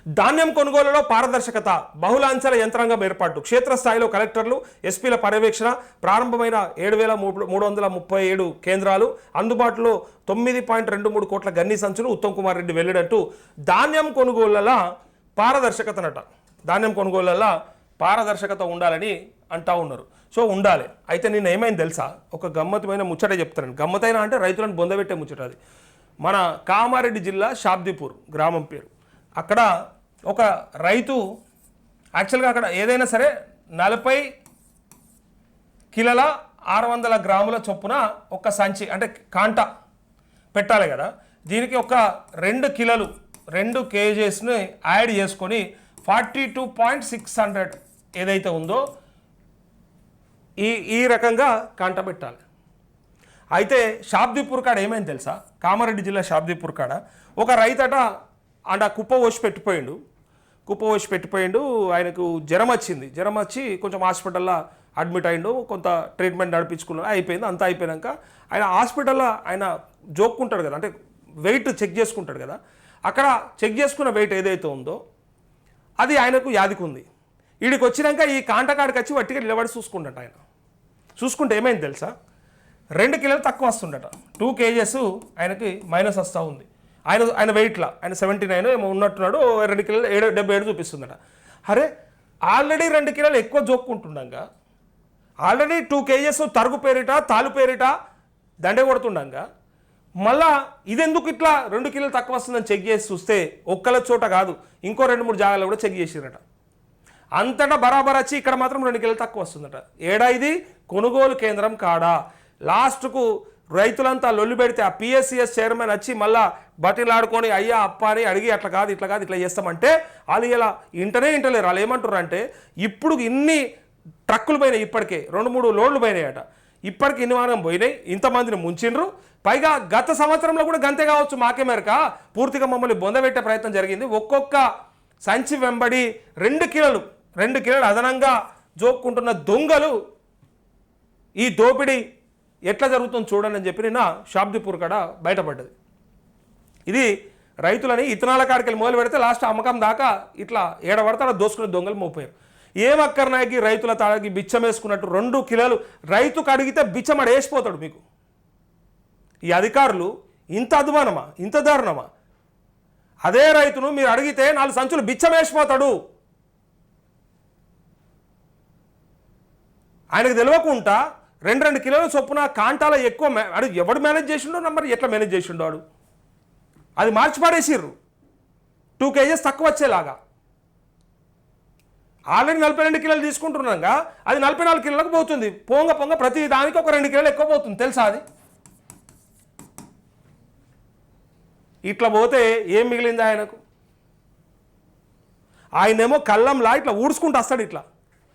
ధాన్యం కొనుగోలులో పారదర్శకత, బహుళాంచెల యంత్రాంగం ఏర్పాటు, క్షేత్రస్థాయిలో కలెక్టర్లు ఎస్పీల పర్యవేక్షణ, ప్రారంభమైన 7,337 కేంద్రాలు, అందుబాటులో 9.23 కోట్ల గన్ని సంచులు ఉత్తమ్ కుమార్ రెడ్డి వెల్లడంటూ ధాన్యం కొనుగోళ్ల పారదర్శకతనట. ధాన్యం కొనుగోళ్ల పారదర్శకత ఉండాలని అంటా ఉన్నారు. సో ఉండాలి. అయితే నేను ఏమైంది తెలుసా, ఒక గమ్మత్తమైన ముచ్చట చెప్తాను. గమ్మతైన అంటే రైతులను బొందబెట్టే ముచ్చట. అది మన కామారెడ్డి జిల్లా షాబ్దీపూర్ గ్రామం పేరు. అక్కడ ఒక రైతు యాక్చువల్గా అక్కడ ఏదైనా సరే 40 కిలోల 600 గ్రాముల చొప్పున ఒక సంచి అంటే కాంట పెట్టాలి కదా. దీనికి ఒక 2 కిలోలు 2 కేజీస్ని యాడ్ చేసుకొని 42.600 ఏదైతే ఉందో ఈ రకంగా కాంట పెట్టాలి. అయితే షాబ్దీపూర్ కాడ ఏమైంది తెలుసా, కామారెడ్డి జిల్లా షాబ్దీపూర్ కాడ ఒక రైతట అంట కుప్ప పోసి పెట్టిపోయిండు. ఆయనకు జ్వరం వచ్చి కొంచెం హాస్పిటల్లో అడ్మిట్ అయిండు. కొంత ట్రీట్మెంట్ నడిపించుకున్నాడు, అయిపోయింది. అంతా అయిపోయాక ఆయన హాస్పిటల్లో ఆయన జోక్కుంటాడు కదా, అంటే వెయిట్ చెక్ చేసుకుంటాడు కదా. అక్కడ చెక్ చేసుకున్న వెయిట్ ఏదైతే ఉందో అది ఆయనకు యాదికుంది. వీడికి వచ్చినాక ఈ కాంటకాడికి వచ్చి వట్టిగా నిలబడి చూసుకుంటాడు. ఆయన చూసుకుంటే ఏమైంది తెలుసా, 2 కిలోలు తక్కువ వస్తుండట. 2 కేజెస్ ఆయనకి మైనస్ వస్తూ ఉంది. ఆయన వెయిట్లో ఆయన 79 ఏమో ఉన్నట్టున్నాడు. 2 కిలోలు 77 చూపిస్తుందట. అరే ఆల్రెడీ 2 కిలోలు ఎక్కువ జోక్కుంటుండగా, ఆల్రెడీ 2 కేజెస్ తరుగు పేరిట తాలు పేరిట దండే కొడుతుండగా మళ్ళా ఇదెందుకు ఇట్లా 2 కిలోలు తక్కువ వస్తుందని చెక్ చేసి చూస్తే ఒక్కల చోట కాదు, ఇంకో 2-3 జాగాలు కూడా చెక్ చేసిరట. అంతటా బరాబర్ వచ్చి ఇక్కడ మాత్రం 2 కిలోలు తక్కువ వస్తుందట. ఇది కొనుగోలు కేంద్రం కాడా. లాస్ట్కు రైతులంతా లొల్లి పెడితే ఆ పిఎస్సిఎస్ చైర్మన్ వచ్చి మళ్ళా బతిలాడుకొని అయ్యా అప్ప అని అడిగి అట్లా కాదు ఇట్లా చేస్తామంటే వాళ్ళు ఇలా ఇంటలేరు. వాళ్ళు ఏమంటారు అంటే, ఇప్పుడు ఇన్ని ట్రక్కులు పోయినాయి, ఇప్పటికే 2-3 లోడ్లు పోయినాయట. ఇప్పటికి ఇన్ని వారం పోయినాయి, ఇంతమందిని ముంచిండ్రు. పైగా గత సంవత్సరంలో కూడా గంతే కావచ్చు, మాకే మేరక పూర్తిగా మమ్మల్ని బొందబెట్టే ప్రయత్నం జరిగింది. ఒక్కొక్క సంచి వెంబడి 2 కిలోలు అదనంగా జోక్కుంటున్న దొంగలు ఈ దోపిడీ ఎట్లా జరుగుతుందో చూడండి అని చెప్పి నిన్న షాబ్దీపూర్ కాడ బయటపడ్డది. ఇది రైతులని ఇతనాల కాడికి మొదలు పెడితే లాస్ట్ అమ్మకం దాకా ఇట్లా ఏడబడితే అలా దోసుకునే దొంగలు మోపోయారు. ఏమక్కర్నాయకి రైతుల తాడికి బిచ్చం వేసుకున్నట్టు 2 కిలోలు రైతుకు అడిగితే బిచ్చం వేసిపోతాడు. మీకు ఈ అధికారులు ఇంత అధ్వానమా, ఇంత దారుణమా? అదే రైతును మీరు అడిగితే 4 సంచులు బిచ్చం వేసిపోతాడు. ఆయనకు తెలియకుండా 2 కిలోల చొప్పున కాంటాల ఎక్కువ ఎవడు మేనేజ్ చేసిండో మరి ఎట్లా మేనేజ్ చేసిండో వాడు అది మార్చి పడేసిర్రు 2 కేజెస్ తక్కువ వచ్చేలాగా. ఆల్రెడీ 42 కిలోలు తీసుకుంటున్నాగా అది 44 కిలోలకు పోతుంది. పొంగ ప్రతి దానికి ఒక 2 కిలోలు ఎక్కువ పోతుంది తెలుసా. అది ఇట్లా పోతే ఏం మిగిలింది ఆయనకు? ఆయనేమో కళ్ళంలా ఇట్లా ఊడ్చుకుంటూ వస్తాడు. ఇట్లా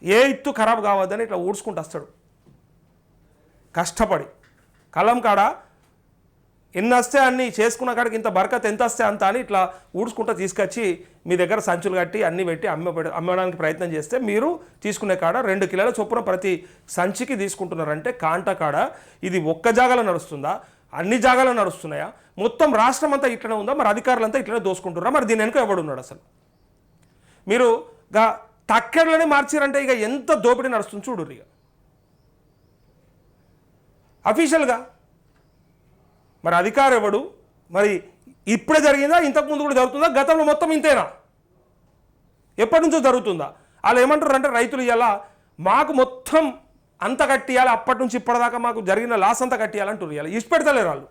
ఏ ఇత్తు ఖరాబ్ కావద్దని ఇట్లా ఊడ్చుకుంటూ వస్తాడు కష్టపడి. కళ్ళం కాడ ఎన్ని వస్తే అన్నీ చేసుకున్న కాడికి ఇంత బరకత్ ఎంత వస్తే అంత అని ఇట్లా ఊడ్చుకుంటూ తీసుకొచ్చి మీ దగ్గర సంచులు కట్టి అన్నీ పెట్టి అమ్మడానికి ప్రయత్నం చేస్తే మీరు తీసుకునే కాడ 2 కిలోల చొప్పున ప్రతి సంచికి తీసుకుంటున్నారంటే కాంట కాడ ఇది ఒక్క జాగాలో నడుస్తుందా, అన్ని జాగాలో నడుస్తున్నాయా, మొత్తం రాష్ట్రం అంతా ఇట్లనే ఉందా? మరి అధికారులంతా ఇట్లనే దోసుకుంటున్నారా? మరి దీని వెనుక ఎవడున్నాడు అసలు? మీరు తక్కెడలని మార్చారంటే ఇక ఎంత దోపిడీ నడుస్తుంది చూడు. ఇక అఫీషియల్గా మరి అధికారం ఎవడు? మరి ఇప్పుడే జరిగిందా, ఇంతకుముందు కూడా జరుగుతుందా, గతంలో మొత్తం ఇంతేనా, ఎప్పటి నుంచో జరుగుతుందా? వాళ్ళు ఏమంటారు అంటే రైతులు ఇలా మాకు మొత్తం అంత కట్టియాలి, అప్పటి నుంచి ఇప్పటిదాకా మాకు జరిగిన లాస్ అంతా కట్టియాలంటారు. ఇలా ఇష్ట పెడతలేరు వాళ్ళు.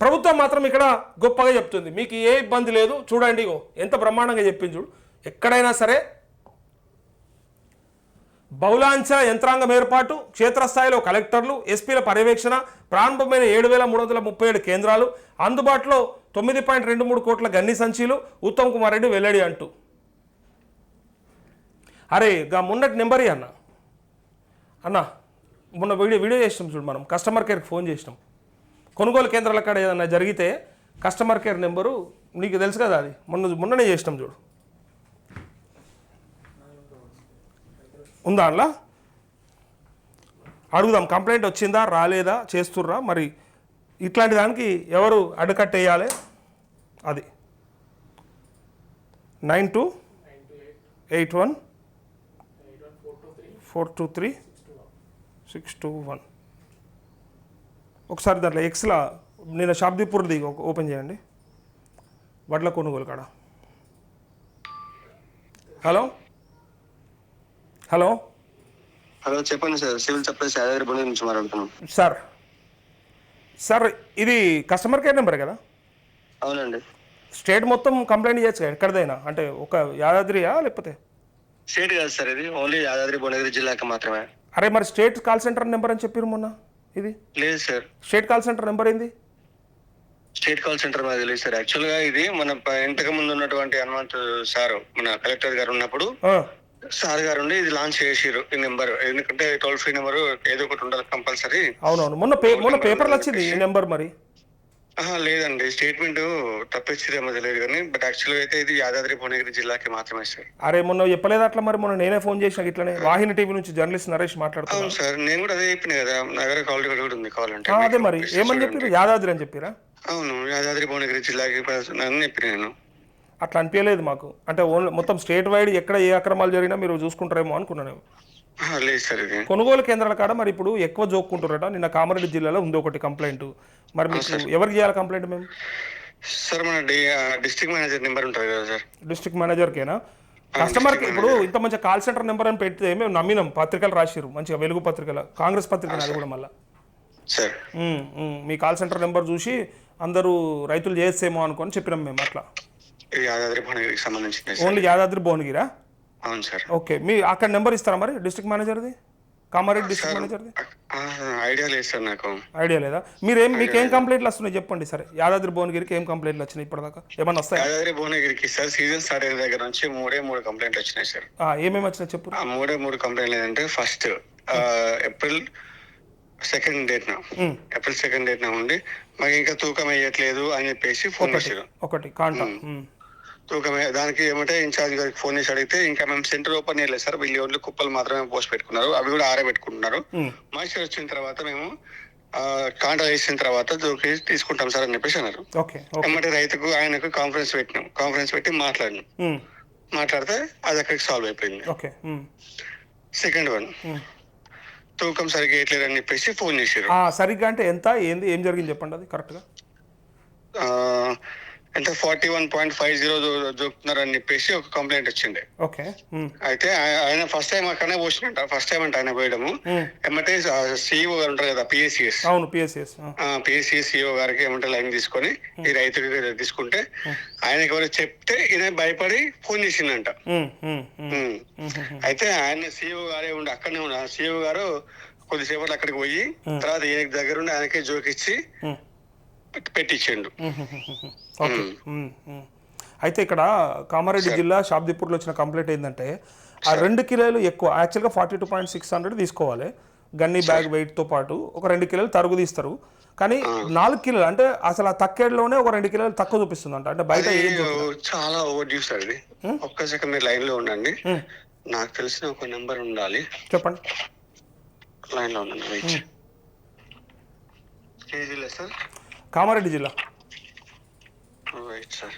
ప్రభుత్వం మాత్రం ఇక్కడ గొప్పగా చెప్తుంది, మీకు ఏ ఇబ్బంది లేదు చూడండి, ఎంత బ్రహ్మాండంగా చెప్పింది చూడు. ఎక్కడైనా సరే బహుళాంచెల యంత్రాంగం ఏర్పాటు, క్షేత్రస్థాయిలో కలెక్టర్లు ఎస్పీల పర్యవేక్షణ, ప్రారంభమైన 7,337 కేంద్రాలు, అందుబాటులో 9.23 కోట్ల గన్ని సంచీలు ఉత్తమ్ కుమార్ రెడ్డి వెల్లడి అంటూ. అరే మొన్నటి నెంబర్ అన్న మొన్న వీడియో చేసినాం చూడు, మనం కస్టమర్ కేర్కి ఫోన్ చేసినాం. కొనుగోలు కేంద్రాల కాడ ఏదన్నా జరిగితే కస్టమర్ కేర్ నెంబరు నీకు తెలుసు కదా, అది మొన్ననే చేసినాం చూడు. ఉందా అలా అడుగుదాం, కంప్లైంట్ వచ్చిందా రాలేదా, చేస్తుర్రా, మరి ఇట్లాంటి దానికి ఎవరు అడ్డుకట్టేయాలి? అది 9281 423 621. ఒకసారి దాంట్లో ఎక్స్లా నేను షాబ్దీపూర్ది ఓపెన్ చేయండి, వడ్ల కొనుగోలు కాడ. హలో హలో హలో చెప్పండి sir, civil supplies Yadadri Bhuvanagiri నుంచి మాట్లాడుతున్నాం సార్ ఇది కస్టమర్ కేర్ నెంబర్ కదా? అవునండి. స్టేట్ మొత్తం కంప్లైంట్ చేయొచ్చు కదా ఎక్కడిదైనా, అంటే ఒక యాదాద్రియా లేకపోతే? స్టేట్ కాదు సార్, ఇది ఓన్లీ యాదాద్రి భువనగిరి జిల్లాకి మాత్రమే. అరే మరి స్టేట్ కాల్ సెంటర్ నెంబర్ అని చెప్పారు మొన్న, ఇది లేదు sir. State call centre number ఏంది? స్టేట్ కాల్ సెంటర్ మాకు తెలియదు సార్. యాక్చువల్ గా ఇది మన ఇంతకు ముందు ఉన్నటువంటి హనుమంత్ సార్ మన కలెక్టర్ గారు ఉన్నప్పుడు సార్ గారు ఉండి ఇది లాంచ్ చేసిరు ఈ నెంబర్. ఎందుకంటే టోల్ ఫ్రీ నెంబర్ ఏదో ఒకటి ఉండాలి కంపల్సరీ. అవునవును, మొన్న పేపర్లో వచ్చింది ఈ నెంబర్. మరి లేదండి, స్టేట్మెంట్ తప్పించిదేమో తెలియదు కానీ, బట్ యాక్చువల్గా అయితే ఇది యాదాద్రి భువనగిరి జిల్లాకి మాత్రమే సార్. అరే మొన్న చెప్పలేదు అట్లా? మరి మొన్న నేనే ఫోన్ చేసిన ఇట్లనే, వాహిని టీవీ నుంచి జర్నలిస్ట్ నరేష్ మాట్లాడుతున్నాను. అవును సార్, నేను కూడా అదే చెప్పిన కదా, నా దగ్గర కాల్ కూడా ఉంది కావాలంటే. అదే మరి ఏమని చెప్పారు? యాదాద్రి అని చెప్పారా? అవును, యాదాద్రి భువనగిరి జిల్లాకి అని చెప్పిన నేను. అట్లా అనిపించలేదు మాకు, అంటే ఓన్లీ మొత్తం స్టేట్ వైడ్ ఎక్కడ ఏ అక్రమాలు జరిగినా మీరు చూసుకుంటారేమో అనుకున్నాను. లేదు సార్, ఇది కొనుగోలు కేంద్రాల కాడ మరి ఇప్పుడు ఎక్కువ జోక్కుంటారట. నిన్న కామారెడ్డి జిల్లాలో ఉంది ఒకటి కంప్లైంట్. మరి మీకు ఎవరికి చేయాలి కంప్లైంట్? మేము సార్ మన డిస్ట్రిక్ట్ మేనేజర్ నెంబర్ ఉంటుంది కదా సార్. డిస్ట్రిక్ట్ మేనేజర్కేనా? కస్టమర్కి ఇప్పుడు ఇంత మంచి కాల్ సెంటర్ నెంబర్ అని పెడితే మేము నమ్మినాం. పత్రికలు రాసిరు మంచిగా, వెలుగు పత్రికల, కాంగ్రెస్ పత్రిక అది కూడా. మళ్ళీ సార్ మీ కాల్ సెంటర్ నెంబర్ చూసి అందరూ రైతులు చేసేమో అనుకొని చెప్పినాం మేము. అట్లా యాదాద్రి భువనగిరికి సంబంధించి ఓన్లీ యాదాద్రి భువనగిరా? అవును సార్. ఓకే, మీ అక్కడ నెంబర్ ఇస్తారా మరి డిస్ట్రిక్ట్ మేనేజర్ది, కామారెడ్డి డిస్ట్రిక్ట్ మేనేజర్ది? ఐడియా లేదు సార్, నాకు ఐడియా లేదా. మీకేం కంప్లైంట్లు వస్తున్నాయి చెప్పండి. సరే, యాదాద్రి భువనగిరికి ఏం కంప్లైంట్లు వచ్చినాయి ఇప్పటిదాకా? ఏమన్నా వస్తాయి? యాదాద్రి భువనగిరికి సార్ సీజన్ స్టార్ట్ అయిన దగ్గర నుంచి మూడు కంప్లైంట్లు వచ్చినాయి సార్. ఏమేమి వచ్చినాయి చెప్పు. మూడు కంప్లైంట్లు ఏంటంటే, ఫస్ట్ ఏప్రిల్ 2nd డేట్ ఉండి మాకు ఇంకా తూకం వేయట్లేదు అని చెప్పేసి ఫోన్ చేశారు. ఒకటి కాంటా తూకం దానికి ఏమంటే ఇన్ఛార్జ్ గారికి ఫోన్ చేసి అడిగితే, ఇంకా మేము సెంటర్ ఓపెన్ చేయలేదు సార్, వీళ్ళు ఓన్లీ కుప్పలు మాత్రమే పోస్ట్ పెట్టుకున్నారు, అవి కూడా ఆరబెట్టుకుంటున్నారు. మాయిశ్చర్ వచ్చిన తర్వాత మేము కాంటా వేసిన తర్వాత తీసుకుంటాం సార్ అని చెప్పేసి అన్నారు. ఏమంటే రైతుకు ఆయనకు కాన్ఫరెన్స్ పెట్టి మాట్లాడితే అది అక్కడికి సాల్వ్ అయిపోయింది. సెకండ్ వన్, తూకం సరిగ్గా వేయట్లేదు అని చెప్పేసి ఫోన్ చేశారు. సరిగ్గా అంటే ఎంత, ఏంది, ఏం జరిగింది చెప్పండి అది కరెక్ట్ గా. అంటే 41.50 దొరుకుతున్నారు అని చెప్పేసి ఒక కంప్లైంట్ వచ్చిండే. అయితే ఆయన ఫస్ట్ టైం అక్కడనే పోసినట్ట, ఫస్ట్ టైం అంటే ఆయన పోయడము. ఏమంటే సిఇఓ గారు ఉంటారు కదా, పిఎస్సిఎస్ సిఇఓ గారికి ఏమంటే లైన్ తీసుకొని ఈ రైతుకి తీసుకుంటే, ఆయనకి ఎవరు చెప్తే ఈయన భయపడి ఫోన్ చేసిందంట. అయితే ఆయన సిఇఓ గారే ఉండి అక్కడనే ఉన్న సిఇఓ గారు కొద్దిసేపట్లో అక్కడికి పోయి తర్వాత ఈయన దగ్గర ఉండి ఆయనకే జోకిచ్చి పెట్టించండు. అయితే ఇక్కడ కామారెడ్డి జిల్లా షాబ్దీపూర్లో వచ్చిన కంప్లైంట్ ఏంటంటే, ఆ 2 కిలోలు ఎక్కువ, యాక్చువల్గా 42.600 తీసుకోవాలి గన్నీ బ్యాగ్ వెయిట్తో పాటు, ఒక 2 కిలోలు తరుగు తీస్తారు. కానీ 4 కిలోలు అంటే అసలు ఆ తక్కేడులోనే ఒక 2 కిలోలు తక్కువ చూపిస్తుంది అంట. అంటే బయట చాలా ఓవర్ డ్యూస్ అండి. ఒక్క సెకండ్ మీరు లైన్ లో ఉండండి, నాకు తెలిసిన ఒక నెంబర్ ఉండాలి, చెప్పండి. లైన్ లో ఉండండి. సార్ కామారెడ్డి జిల్లా. Right sir,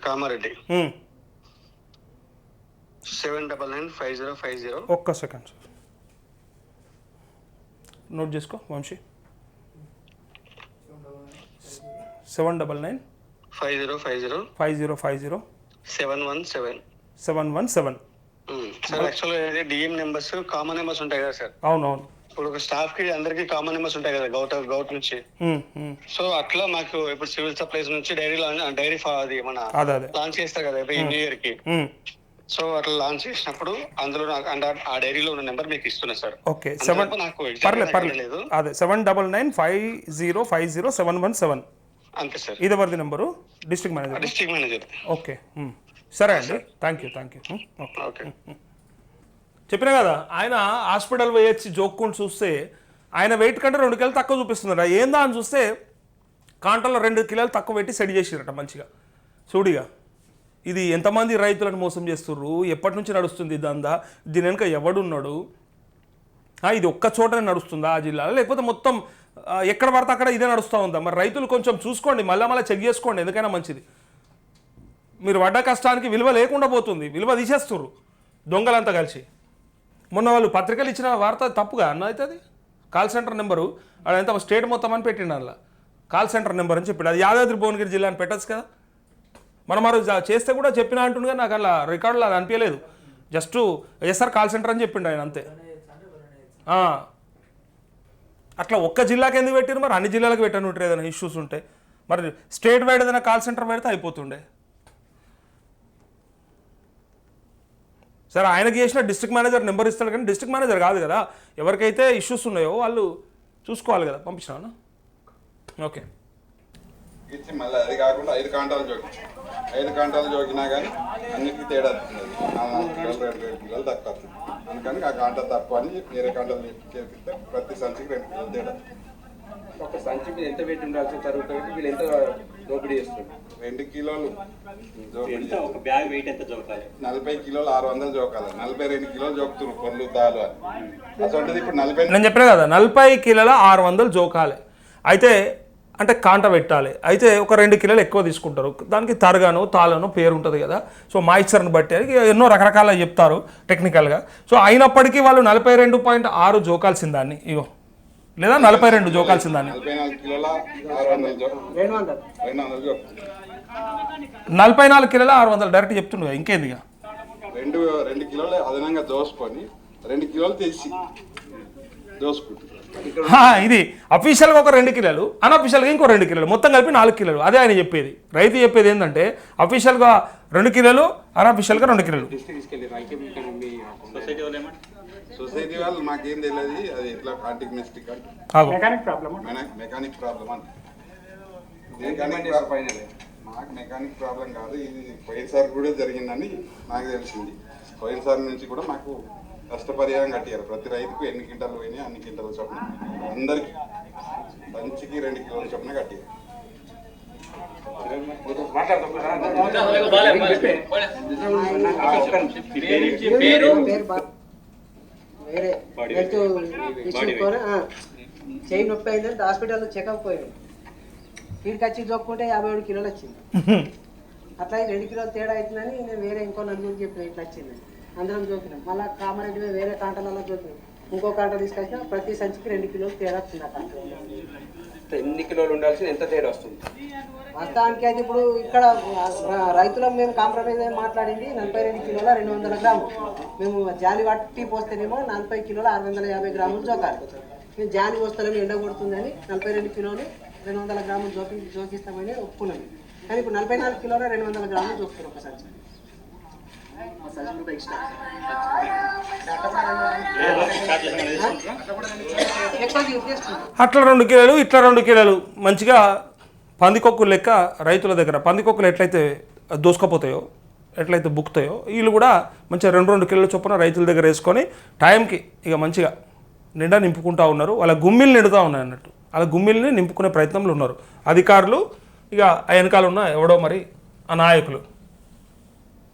Kamareddy 7995050. ఒక్క సెకండ్ సార్, నోట్ చేసుకో వంశీ. 7995050 717. సార్ యాక్చువల్గా డిఎం నెంబర్స్ కామన్ నెంబర్స్ ఉంటాయి కదా సార్. అవునవును, ఇప్పుడు ఒక స్టాఫ్ కి అందరికి కామన్ నెంబర్స్ ఉంటాయి కదా గౌట్ నుంచి. సో అట్లా మాకు ఇప్పుడు సివిల్ సప్లైస్ నుంచి డైరీ అది మన లాంచ్ చేస్తారు కదా న్యూ ఇయర్ కి. సో అట్లా లాంచ్ చేసినప్పుడు అందులో ఆ డైరీలో ఉన్న నెంబర్ మీకు ఇస్తున్నా సార్. ఓకే, నాకు పర్లేదు. అదే 7995050 అంతే సార్. ఇది ఎవరిది నెంబరు? District manager. ఓకే, సరే అండి, థ్యాంక్ యూ. ఓకే, చెప్పినా కదా, ఆయన హాస్పిటల్ పోయొచ్చి జోక్కుంటూ చూస్తే ఆయన వెయిట్ కంటే 2 కిలోలు తక్కువ చూపిస్తున్నాడు. ఏందా అని చూస్తే కాంటలో 2 కిలోలు తక్కువ పెట్టి సెట్ చేసిరట మంచిగా. చూడిగా ఇది ఎంతమంది రైతులను మోసం చేస్తుర్రు, ఎప్పటి నుంచి నడుస్తుంది దందా, దీని వెనుక ఎవడున్నాడు? ఇది ఒక్క చోటనే నడుస్తుందా ఆ జిల్లాలో, లేకపోతే మొత్తం ఎక్కడ పడితే అక్కడ ఇదే నడుస్తూ ఉందా? మరి రైతులు కొంచెం చూసుకోండి, మళ్ళీ చెక్ చేసుకోండి, ఎందుకైనా మంచిది. మీరు పడ్డ కష్టానికి విలువ లేకుండా పోతుంది, విలువ తీసేస్తుర్రు దొంగలంతా కలిసి. మొన్న వాళ్ళు పత్రికలు ఇచ్చిన వార్త తప్పుగా అన్న అవుతుంది. కాల్ సెంటర్ నెంబరు అదంతా స్టేట్ మొత్తం అని పెట్టిండు, అలా కాల్ సెంటర్ నెంబర్ అని చెప్పాడు. అది యాదాద్రి భువనగిరి జిల్లా అని పెట్టచ్చు కదా. మనం మరి చేస్తే కూడా చెప్పినా అంటుండగా నాకు అలా రికార్డులో అది అనిపించలేదు. జస్ట్ ఎస్ఆర్ కాల్ సెంటర్ అని చెప్పిండు ఆయన, అంతే. అట్లా ఒక్క జిల్లాకి ఎందుకు పెట్టారు మరి? అన్ని జిల్లాలకు పెట్టని ఉంటారు ఏదైనా ఇష్యూస్ ఉంటే. మరి స్టేట్ వైడ్ ఏదైనా కాల్ సెంటర్ పెడితే అయిపోతుండే. సరే ఆయనకి చేసిన డిస్ట్రిక్ట్ మేనేజర్ నెంబర్ ఇస్తాడు, కానీ డిస్ట్రిక్ట్ మేనేజర్ కాదు కదా. ఎవరికైతే ఇష్యూస్ ఉన్నాయో వాళ్ళు చూసుకోవాలి కదా. పంపించినా ఓకే. ఇచ్చి మళ్ళీ అది కాకుండా 5 కాంటాలు జోకించి 5 కాంటాలు జోకినా కానీ అన్నిటికీ తేడా వస్తుంది. 4 కిలోలు తక్కువ వస్తుంది. అందుకని ఆ కాంటా తక్కువ అని వేరే కాంటాలు చేపిస్తే ప్రతి సంచికి 2 కిలోలు తేడా. ఒక సంచి మీద ఎంత పెట్టి ఉండాల్సిన తర్వాత వీళ్ళు ఎంత దోపిడీ చేస్తారు? 2 కిలోలు ఒక బ్యాగ్ వెయిట్ ఎంత జోకాలి? 40 కిలోలు 600 జోకాలి. 42 కిలోలు జోకుతున్నారు పొర్లు దాలు అని. అసలు ఇప్పుడు 40 నేను చెప్పినా కదా 40 కిలోల 600 జోకాలి. అయితే అంటే కాంట పెట్టాలి. అయితే ఒక 2 కిలోలు ఎక్కువ తీసుకుంటారు. దానికి తరగాను తాళను పేరు ఉంటుంది కదా. సో మాయిశ్చర్ని బట్టి ఎన్నో రకరకాల చెప్తారు టెక్నికల్గా. సో అయినప్పటికీ వాళ్ళు 42.6 జోకాల్సిన దాన్ని, ఇగో లేదా 42 జోకాల్సిన దాన్ని 44 కిలోల 600 200 జోకుతుంది. 44 కిలోల 600 డైరెక్ట్ చెప్తుండే ఇంకేంది. 2 కిలోలు అదనంగా దోసుకొని 2 కిలోలు తెచ్చి దోసుకుంటారు. ఇది అఫీషియల్గా ఒక 2 కిలోలు, అన్అఫీషియల్గా ఇంకో 2 కిలోలు, మొత్తం కలిపి 4 కిలోలు. అదే ఆయన చెప్పేది. రైతు చెప్పేది ఏంటంటే అఫీషియల్గా 2 కిలోలు, అన్అఫీషియల్గా 2 కిలోలు. సొసైటీ వాళ్ళు మాకేం తెలియదు, అది ఎట్లా కాంటిక్ మిస్టేక్ అంటే మెకానిక్ ప్రాబ్లమ్ అంటే మాకు మెకానిక్ ప్రాబ్లం కాదు. ఇది పోయినసారి కూడా జరిగిందని నాకు తెలిసింది. పోయినసారి నుంచి కూడా మాకు నష్టపరిహారం కట్టారు. ప్రతి రైతుకు ఎన్ని క్వింటాలు పోయినాయి అన్ని క్వింటాల చొప్పున అందరికి సంచికి 2 కిలోల చొప్పున కట్టారు. వేరే చేయి నొప్పి అయిందంటే హాస్పిటల్లో చెకప్ పోయింది. వీడికి వచ్చి జోక్కుంటే 57 కిలోలు వచ్చింది. అట్లా 2 కిలోలు తేడా అవుతుందని నేను వేరే ఇంకో 4 చెప్పిన ఇట్లా వచ్చింది. అందరం జోకినాం. మళ్ళీ కామారెడ్డి మీద వేరే కాంటలలో జోకినాం. ఇంకో కాంట తీసుకొచ్చినా ప్రతి సంచికి 2 కిలోలు తేడా వస్తుంది. ఆ కాంట ఎన్ని కిలోలు ఉండాల్సిన ఎంత తేడా వస్తుంది? వాస్తవానికి అయితే ఇప్పుడు ఇక్కడ రైతులం మేము కాంప్రమైజ్ అయి మాట్లాడింది 42 కిలోల 200 గ్రాములు. మేము జాలి వట్టి పోస్తేనేమో 40 కిలోల 650 గ్రాములు జోకాలి. మేము జాలి పోస్తలేము, ఎండ కొడుతుందని 42 కిలోలు 200 గ్రాములు జోకిస్తామని ఒప్పుకున్నాం. కానీ ఇప్పుడు 44 కిలోల 200 గ్రాములు జోకుతారు ఒక సంచి. అట్లా 2 కిలోలు ఇట్లా 2 కిలోలు మంచిగా పందికొక్కులు లెక్క రైతుల దగ్గర. పందికొక్కులు ఎట్లయితే దోసుకపోతాయో, ఎట్లయితే బుక్కుతాయో, వీళ్ళు కూడా మంచిగా 2 కిలోల చొప్పున రైతుల దగ్గర వేసుకొని టైంకి ఇక మంచిగా నిండా నింపుకుంటూ ఉన్నారు. వాళ్ళ గుమ్మిలు నిండుతూ ఉన్నాయి అన్నట్టు. వాళ్ళ గుమ్మిల్ని నింపుకునే ప్రయత్నంలో ఉన్నారు అధికారులు. ఇక ఆ వెనకాల ఉన్న ఎవడో మరి ఆ నాయకులు.